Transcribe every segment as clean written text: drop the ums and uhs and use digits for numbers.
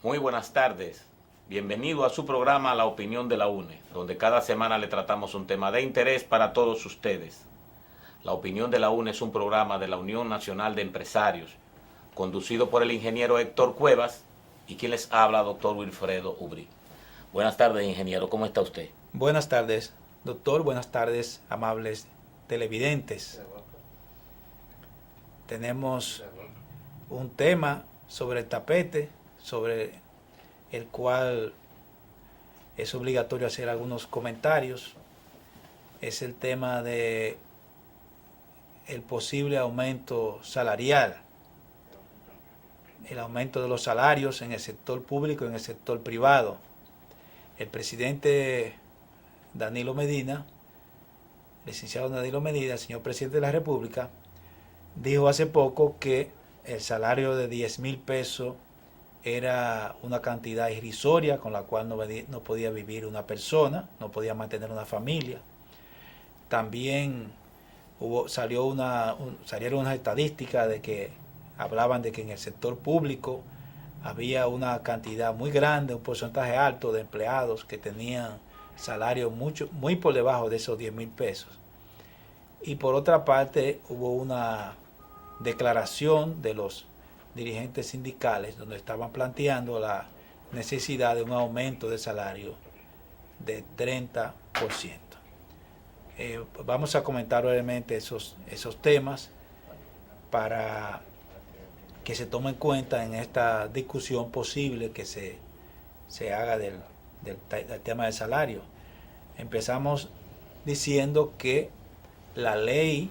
Muy buenas tardes. Bienvenido a su programa La Opinión de la UNE, donde cada semana le tratamos un tema de interés para todos ustedes. La Opinión de la UNE es un programa de la Unión Nacional de Empresarios, conducido por el ingeniero Héctor Cuevas y quien les habla, doctor Wilfredo Ubrí. Buenas tardes, ingeniero. ¿Cómo está usted? Buenas tardes, doctor. Buenas tardes, amables televidentes. Tenemos un tema sobre el tapete, sobre el cual es obligatorio hacer algunos comentarios. Es el tema de el posible aumento salarial, el aumento de los salarios en el sector público y en el sector privado. El presidente Danilo Medina, licenciado Danilo Medina, el señor presidente de la República, dijo hace poco que el salario de 10,000 pesos era una cantidad irrisoria con la cual no podía vivir una persona, no podía mantener una familia. También salieron unas estadísticas de que hablaban de que en el sector público había una cantidad muy grande, un porcentaje alto de empleados que tenían salarios muy por debajo de esos 10,000 pesos. Y por otra parte hubo una declaración de los dirigentes sindicales donde estaban planteando la necesidad de un aumento de salario de 30%. Vamos a comentar brevemente esos temas para que se tome en cuenta en esta discusión posible que se haga del tema del salario. Empezamos diciendo que la ley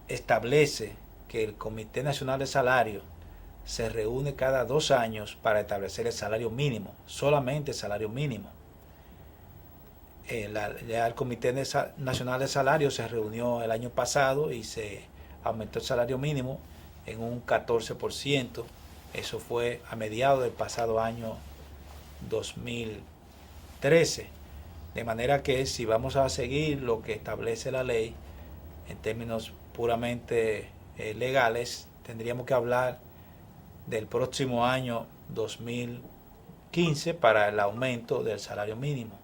establece que el Comité Nacional de Salario se reúne cada 2 años para establecer el salario mínimo, solamente el salario mínimo. El Comité Nacional de Salario se reunió el año pasado y se aumentó el salario mínimo en un 14%. Eso fue a mediados del pasado año 2013. De manera que si vamos a seguir lo que establece la ley en términos puramente legales, tendríamos que hablar del próximo año 2015 para el aumento del salario mínimo.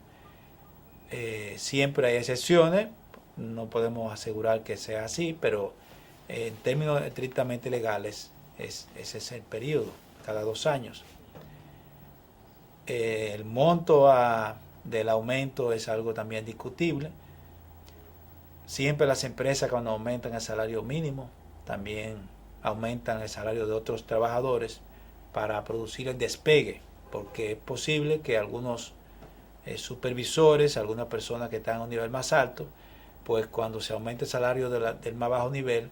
Siempre hay excepciones, no podemos asegurar que sea así, pero en términos estrictamente legales ese es el periodo, cada 2 años. El monto del aumento es algo también discutible. Siempre las empresas, cuando aumentan el salario mínimo, también aumentan el salario de otros trabajadores para producir el despegue, porque es posible que algunos supervisores, algunas personas que están a un nivel más alto, pues cuando se aumente el salario del más bajo nivel,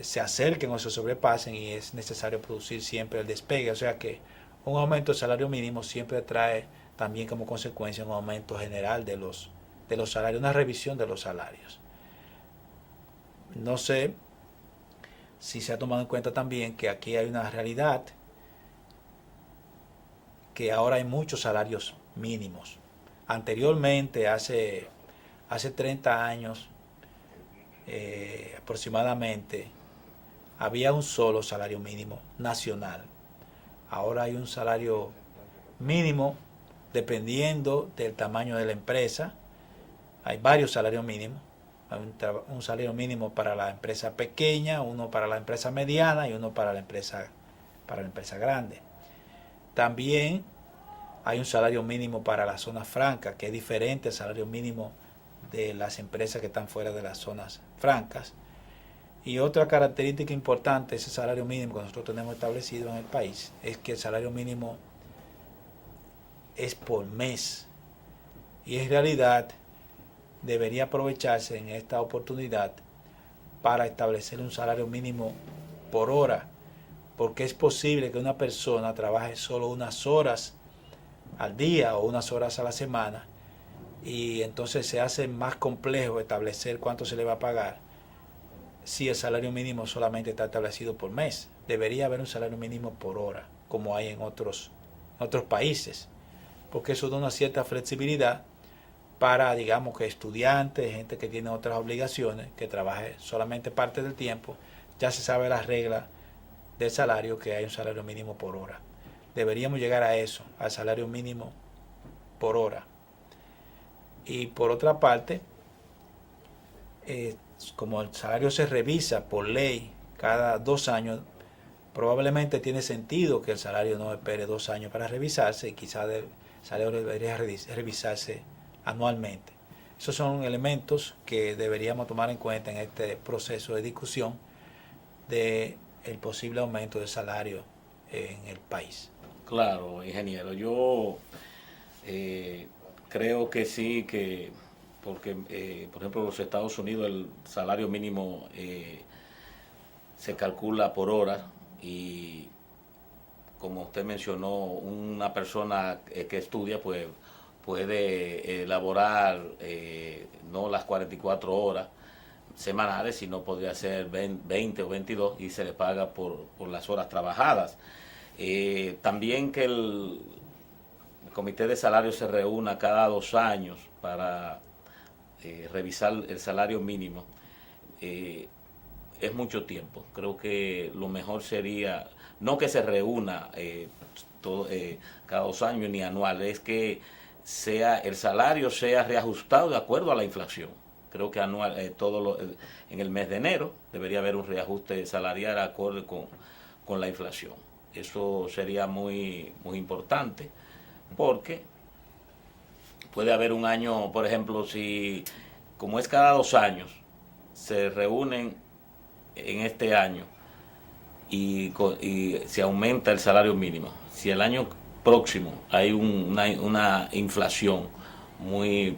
se acerquen o se sobrepasen y es necesario producir siempre el despegue. O sea que un aumento del salario mínimo siempre trae también como consecuencia un aumento general de los salarios, una revisión de los salarios. No sé si se ha tomado en cuenta también que aquí hay una realidad, que ahora hay muchos salarios mínimos. Anteriormente, hace 30 años aproximadamente, había un solo salario mínimo nacional. Ahora hay un salario mínimo dependiendo del tamaño de la empresa. Hay varios salarios mínimos. Hay un salario mínimo para la empresa pequeña, uno para la empresa mediana y uno para la empresa grande. También hay un salario mínimo para la zona franca, que es diferente al salario mínimo de las empresas que están fuera de las zonas francas. Y otra característica importante de ese salario mínimo que nosotros tenemos establecido en el país es que el salario mínimo es por mes. Y en realidad debería aprovecharse en esta oportunidad para establecer un salario mínimo por hora, porque es posible que una persona trabaje solo unas horas al día o unas horas a la semana y entonces se hace más complejo establecer cuánto se le va a pagar si el salario mínimo solamente está establecido por mes. Debería haber un salario mínimo por hora, como hay en otros países, porque eso da una cierta flexibilidad para, digamos, que estudiantes, gente que tiene otras obligaciones, que trabaje solamente parte del tiempo. Ya se sabe las reglas del salario, que hay un salario mínimo por hora. Deberíamos llegar a eso, al salario mínimo por hora. Y por otra parte, como el salario se revisa por ley cada 2 años, probablemente tiene sentido que el salario no espere 2 años para revisarse, y quizás el salario debería revisarse anualmente. Esos son elementos que deberíamos tomar en cuenta en este proceso de discusión del posible aumento del salario en el país. Claro, ingeniero, yo creo que sí, porque por ejemplo en los Estados Unidos el salario mínimo se calcula por hora, y como usted mencionó, una persona que estudia pues puede elaborar no las 44 horas semanales, sino podría ser 20 o 22, y se le paga por las horas trabajadas. También que el comité de salario se reúna cada 2 años para revisar el salario mínimo. Es mucho tiempo. Creo que lo mejor sería no que se reúna cada 2 años ni anual, es que el salario sea reajustado de acuerdo a la inflación. Creo que anual, en el mes de enero debería haber un reajuste salarial acorde con la inflación. Eso sería muy, muy importante, porque puede haber un año, por ejemplo, si como es cada 2 años, se reúnen en este año y se aumenta el salario mínimo. Si el año próximo hay una inflación muy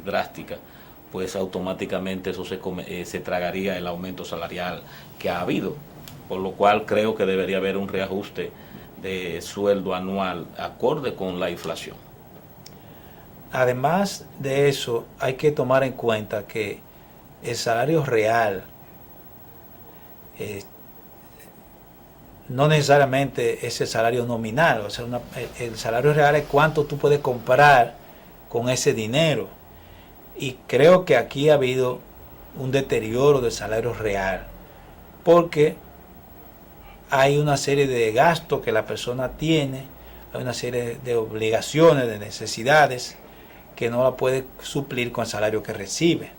drástica, pues automáticamente eso se tragaría el aumento salarial que ha habido, por lo cual creo que debería haber un reajuste de sueldo anual acorde con la inflación. Además de eso, hay que tomar en cuenta que el salario real no necesariamente es el salario nominal, o sea, el salario real es cuánto tú puedes comprar con ese dinero. Y creo que aquí ha habido un deterioro del salario real, porque hay una serie de gastos que la persona tiene, hay una serie de obligaciones, de necesidades, que no la puede suplir con el salario que recibe.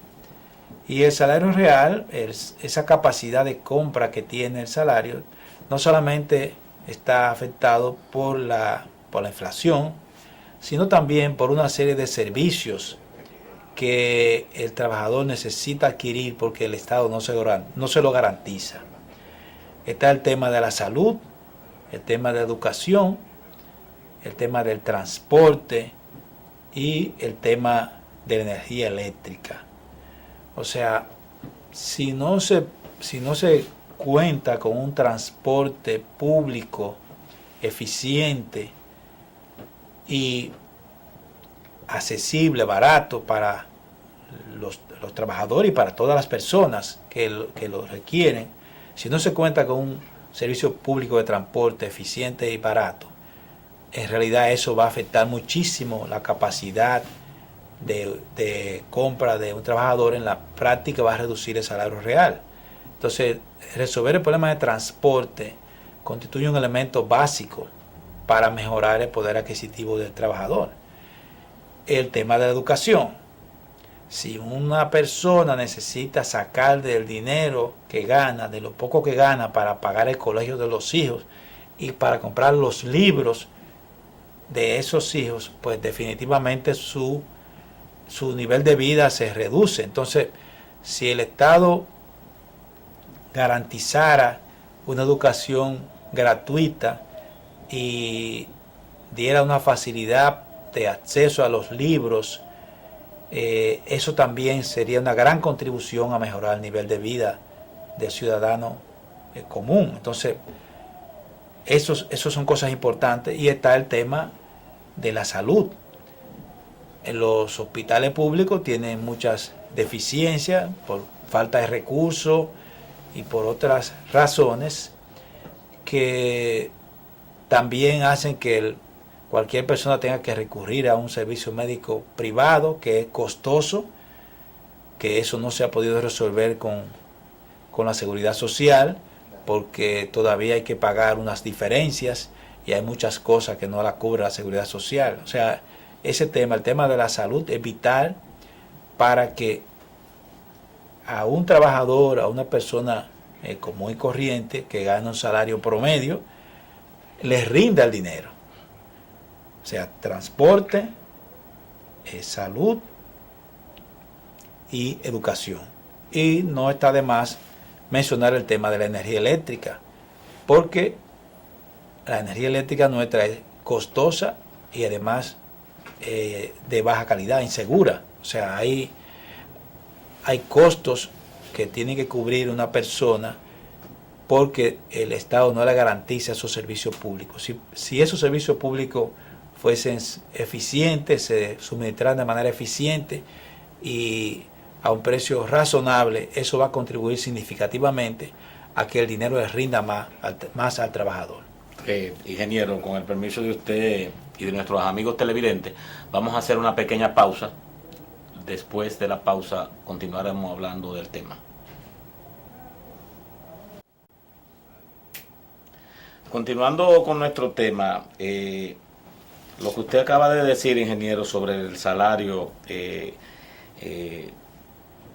Y el salario real, esa capacidad de compra que tiene el salario, no solamente está afectado por la inflación, sino también por una serie de servicios que el trabajador necesita adquirir porque el Estado no se lo garantiza. Está el tema de la salud, el tema de la educación, el tema del transporte y el tema de la energía eléctrica. O sea, si no se cuenta con un transporte público eficiente y accesible, barato para los trabajadores y para todas las personas que lo requieren, si no se cuenta con un servicio público de transporte eficiente y barato, en realidad eso va a afectar muchísimo la capacidad de compra de un trabajador. En la práctica va a reducir el salario real. Entonces, resolver el problema de transporte constituye un elemento básico para mejorar el poder adquisitivo del trabajador. El tema de la educación. Si una persona necesita sacar del dinero que gana, de lo poco que gana, para pagar el colegio de los hijos y para comprar los libros de esos hijos, pues definitivamente su nivel de vida se reduce. Entonces, si el Estado garantizara una educación gratuita y diera una facilidad de acceso a los libros, eso también sería una gran contribución a mejorar el nivel de vida del ciudadano común. Entonces, esos son cosas importantes. Y está el tema de la salud. En los hospitales públicos tienen muchas deficiencias por falta de recursos y por otras razones que también hacen que cualquier persona tenga que recurrir a un servicio médico privado que es costoso, que eso no se ha podido resolver con la seguridad social, porque todavía hay que pagar unas diferencias y hay muchas cosas que no la cubre la seguridad social. O sea, ese tema, el tema de la salud es vital para que a un trabajador, a una persona común y corriente que gana un salario promedio, les rinda el dinero. O sea, transporte, salud y educación. Y no está de más mencionar el tema de la energía eléctrica, porque la energía eléctrica nuestra es costosa y además de baja calidad, insegura. O sea, hay costos que tiene que cubrir una persona porque el Estado no le garantiza esos servicios públicos. Si esos servicios públicos fuesen eficientes, se suministraran de manera eficiente y a un precio razonable, eso va a contribuir significativamente a que el dinero le rinda más al trabajador. Ingeniero, con el permiso de usted y de nuestros amigos televidentes, vamos a hacer una pequeña pausa. Después de la pausa continuaremos hablando del tema. Continuando con nuestro tema, lo que usted acaba de decir, ingeniero, sobre el salario,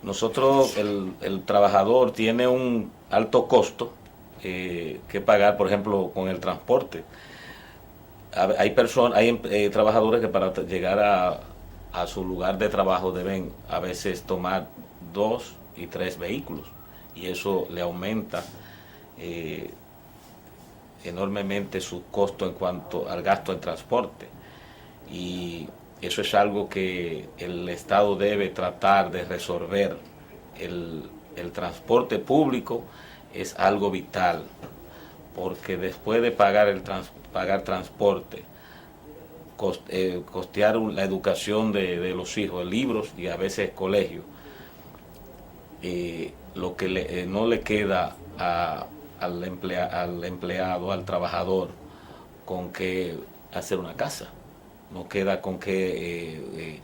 nosotros, el trabajador tiene un alto costo que pagar, por ejemplo, con el transporte. Hay trabajadores que para llegar a su lugar de trabajo deben a veces tomar 2 y 3 vehículos, y eso le aumenta enormemente su costo en cuanto al gasto en transporte, y eso es algo que el Estado debe tratar de resolver. El transporte público es algo vital, porque después de pagar transporte, costear la educación de los hijos, libros y a veces colegios, lo que no le queda al empleado, al trabajador, con que hacer una casa, no queda con que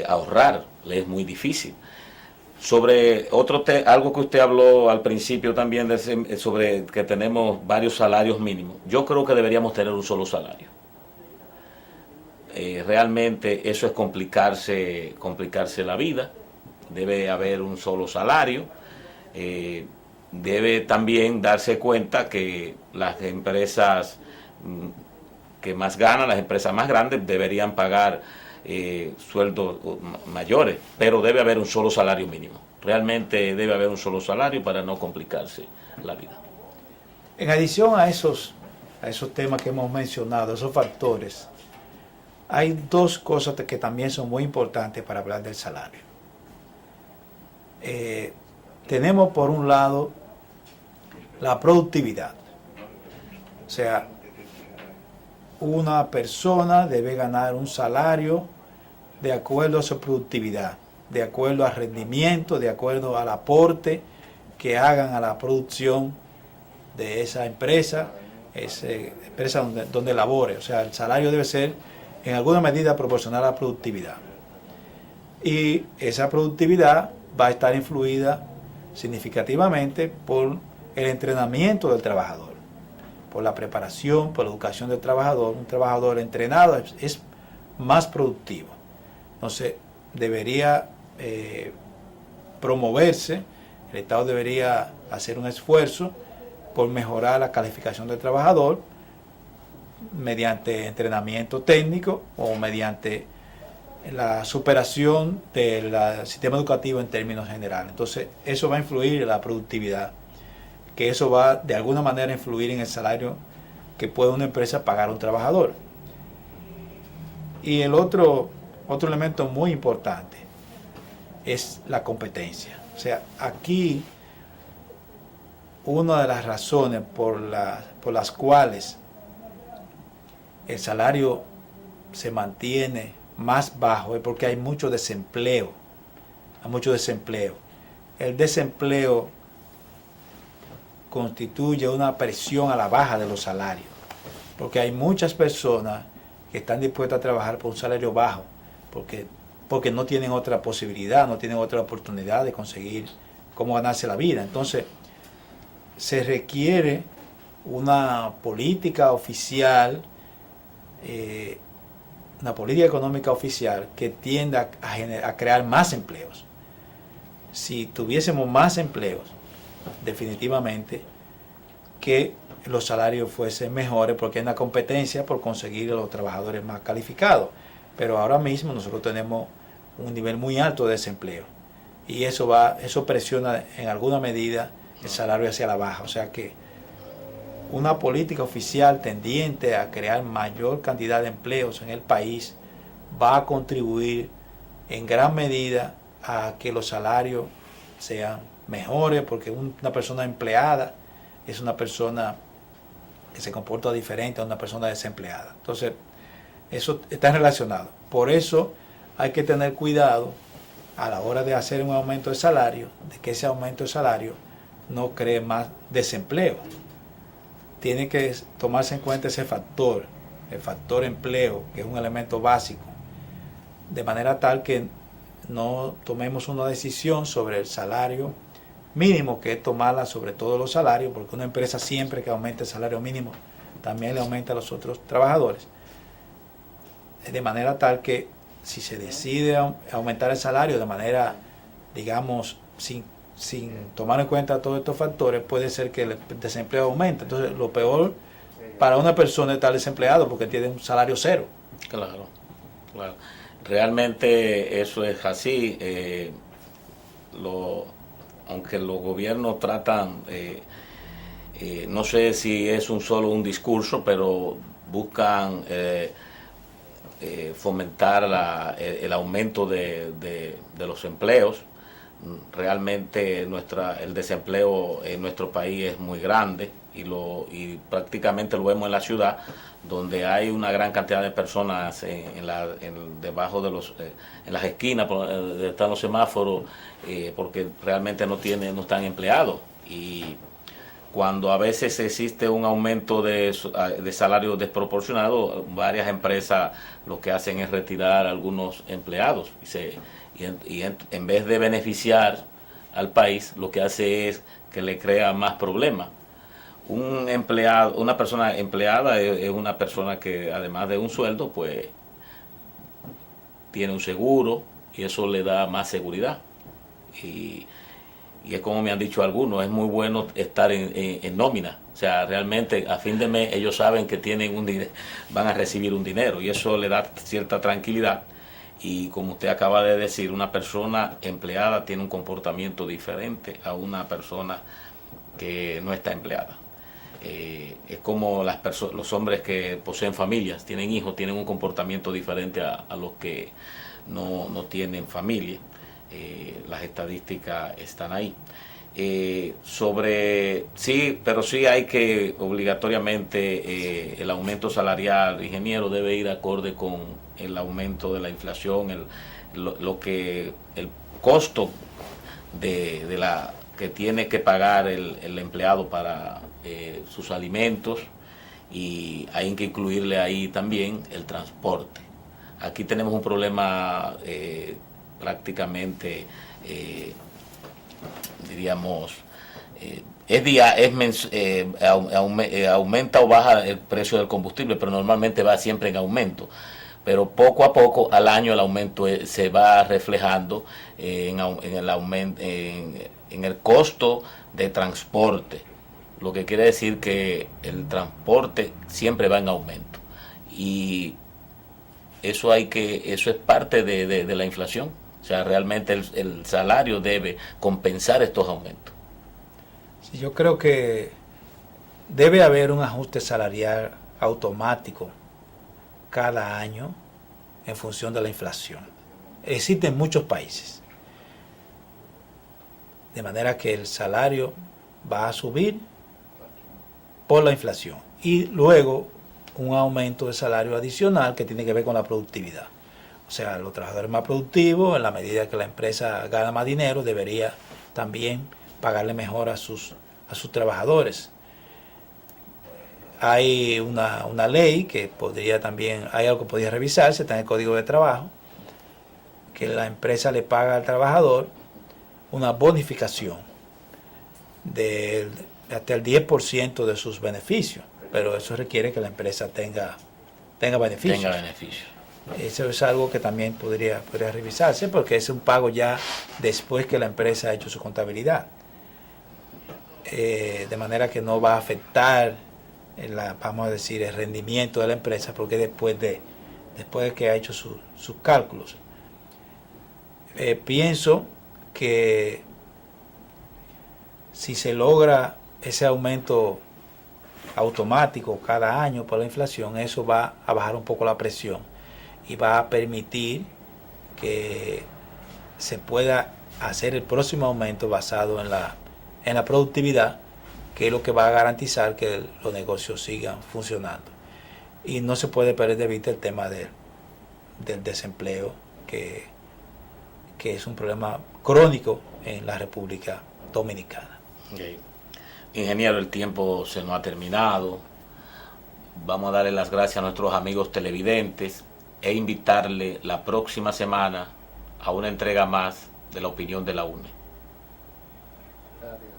ahorrar, le es muy difícil. Sobre algo que usted habló al principio también, sobre que tenemos varios salarios mínimos, yo creo que deberíamos tener un solo salario. Realmente eso es complicarse la vida. Debe haber un solo salario. Debe también darse cuenta que las empresas que más ganan, las empresas más grandes, deberían pagar sueldos mayores, pero debe haber un solo salario mínimo. Realmente debe haber un solo salario para no complicarse la vida. En adición a esos temas que hemos mencionado, esos factores, hay dos cosas que también son muy importantes para hablar del salario. Tenemos por un lado la productividad. O sea, una persona debe ganar un salario de acuerdo a su productividad, de acuerdo al rendimiento, de acuerdo al aporte que hagan a la producción de esa empresa donde labore. O sea, el salario debe ser en alguna medida proporcional a la productividad. Y esa productividad va a estar influida significativamente por el entrenamiento del trabajador, por la preparación, por la educación del trabajador. Un trabajador entrenado es más productivo. Entonces, debería promoverse, el Estado debería hacer un esfuerzo por mejorar la calificación del trabajador mediante entrenamiento técnico o mediante la superación del sistema educativo en términos generales. Entonces, eso va a influir en la productividad, que eso va de alguna manera a influir en el salario que puede una empresa pagar a un trabajador. Y el otro elemento muy importante es la competencia. O sea, aquí una de las razones por las cuales el salario se mantiene más bajo es porque hay mucho desempleo. Hay mucho desempleo. El desempleo constituye una presión a la baja de los salarios, porque hay muchas personas que están dispuestas a trabajar por un salario bajo, porque no tienen otra posibilidad, no tienen otra oportunidad de conseguir cómo ganarse la vida. Entonces, se requiere una política oficial, una política económica oficial que tienda a crear más empleos. Si tuviésemos más empleos, definitivamente que los salarios fuesen mejores, porque hay una competencia por conseguir a los trabajadores más calificados. Pero ahora mismo nosotros tenemos un nivel muy alto de desempleo y eso presiona en alguna medida el salario hacia la baja. O sea que una política oficial tendiente a crear mayor cantidad de empleos en el país va a contribuir en gran medida a que los salarios sean mejores, porque una persona empleada es una persona que se comporta diferente a una persona desempleada. Entonces, eso está relacionado. Por eso hay que tener cuidado a la hora de hacer un aumento de salario, de que ese aumento de salario no cree más desempleo. Tiene que tomarse en cuenta ese factor, el factor empleo, que es un elemento básico, de manera tal que no tomemos una decisión sobre el salario mínimo, que es tomarla sobre todos los salarios, porque una empresa siempre que aumente el salario mínimo también le aumenta a los otros trabajadores. De manera tal que si se decide aumentar el salario de manera, digamos, sin tomar en cuenta todos estos factores, puede ser que el desempleo aumente. Entonces, lo peor para una persona es estar desempleado porque tiene un salario cero. Claro, claro. Realmente eso es así. Aunque los gobiernos tratan, no sé si es solo un discurso, pero buscan fomentar el aumento de los empleos. Realmente el desempleo en nuestro país es muy grande y prácticamente lo vemos en la ciudad, donde hay una gran cantidad de personas debajo de en las esquinas donde están los semáforos, porque realmente no están empleados. Y cuando a veces existe un aumento de salario desproporcionado, varias empresas lo que hacen es retirar a algunos empleados y en vez de beneficiar al país, lo que hace es que le crea más problemas. Una persona empleada es una persona que, además de un sueldo, pues tiene un seguro y eso le da más seguridad. Y es como me han dicho algunos, es muy bueno estar en nómina. O sea, realmente a fin de mes ellos saben que van a recibir un dinero y eso le da cierta tranquilidad. Y como usted acaba de decir, una persona empleada tiene un comportamiento diferente a una persona que no está empleada. Es como los hombres que poseen familias, tienen hijos, tienen un comportamiento diferente a los que no tienen familia. Las estadísticas están ahí. Pero sí hay que obligatoriamente el aumento salarial, ingeniero, debe ir acorde con el aumento de la inflación, el costo que tiene que pagar el empleado para sus alimentos, y hay que incluirle ahí también el transporte. Aquí tenemos un problema prácticamente, diríamos, aumenta o baja el precio del combustible, pero normalmente va siempre en aumento. Pero poco a poco al año el aumento se va reflejando en el costo de transporte, lo que quiere decir que el transporte siempre va en aumento, y eso es parte de la inflación. O sea, realmente el salario debe compensar estos aumentos. Sí, yo creo que debe haber un ajuste salarial automático cada año en función de la inflación. Existe en muchos países, de manera que el salario va a subir por la inflación y luego un aumento de salario adicional que tiene que ver con la productividad. O sea, los trabajadores más productivos, en la medida que la empresa gana más dinero, debería también pagarle mejor a sus trabajadores. Hay una ley que hay algo que podría revisarse, está en el Código de Trabajo, que la empresa le paga al trabajador una bonificación del hasta el 10% de sus beneficios, pero eso requiere que la empresa tenga beneficios. Tenga beneficios. Eso es algo que también podría revisarse, porque es un pago ya después que la empresa ha hecho su contabilidad. De manera que no va a afectar, vamos a decir, el rendimiento de la empresa, porque después de que ha hecho sus cálculos. Pienso que si se logra ese aumento automático cada año por la inflación, eso va a bajar un poco la presión y va a permitir que se pueda hacer el próximo aumento basado en la productividad, que es lo que va a garantizar que los negocios sigan funcionando. Y no se puede perder de vista el tema del desempleo, que es un problema crónico en la República Dominicana. Okay. Ingeniero, el tiempo se nos ha terminado. Vamos a darle las gracias a nuestros amigos televidentes e invitarle la próxima semana a una entrega más de la opinión de la UNE. Gracias.